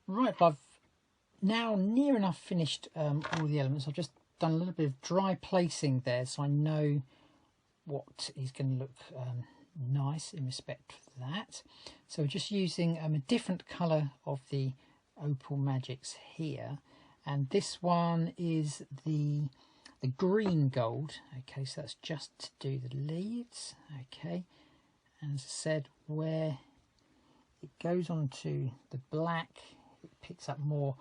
Right, I've now near enough finished all the elements. I've just done a little bit of dry placing there, so I know what is going to look nice in respect to that. So we're just using a different colour of the Opal Magics here, and this one is the green gold. Okay, so that's just to do the leaves. Okay, and as I said, where it goes on to the black, it picks up more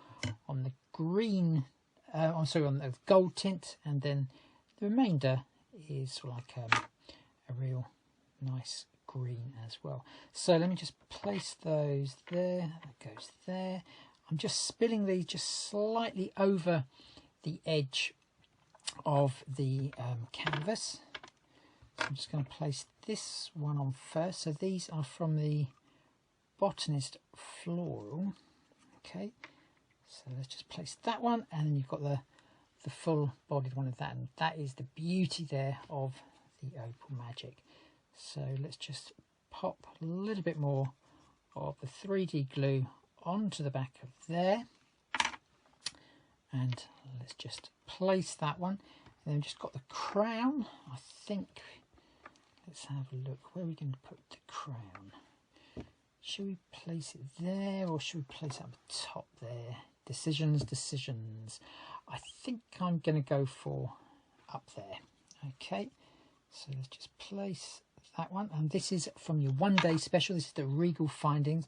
on the green, on the gold tint, and then the remainder is sort of like a real nice green as well. So let me just place those there. That goes there. I'm just spilling these just slightly over the edge of the canvas. So I'm just going to place this one on first. So these are from the Botanist Floral. Okay, so let's just place that one, and then you've got the full bodied one of that, and that is the beauty there of the Opal Magic. So let's just pop a little bit more of the 3D glue onto the back of there, and let's just place that one. And then we've just got the crown. I think, let's have a look, where are we going to put the crown? Should we place it there, or should we place it up the top there? Decisions. I think I'm going to go for up there. Okay, so let's just place that one, and this is from your 1-day special. This is the Regal Findings.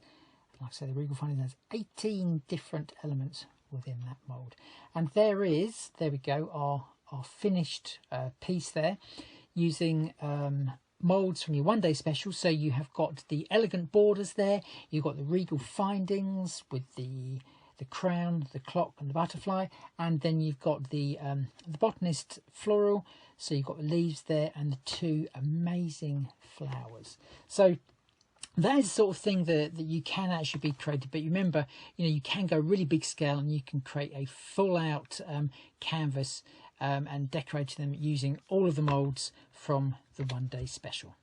Like I said, the Regal Findings has 18 different elements within that mould, and there we go, our finished piece there, using moulds from your 1-day special. So you have got the elegant borders there, you've got the Regal Findings with the crown, the clock and the butterfly, and then you've got the Botanist Floral, so you've got the leaves there and the 2 amazing flowers. So that is the sort of thing that you can actually be creative. But remember, you can go really big scale, and you can create a full out canvas and decorate them using all of the moulds from the 1-day special.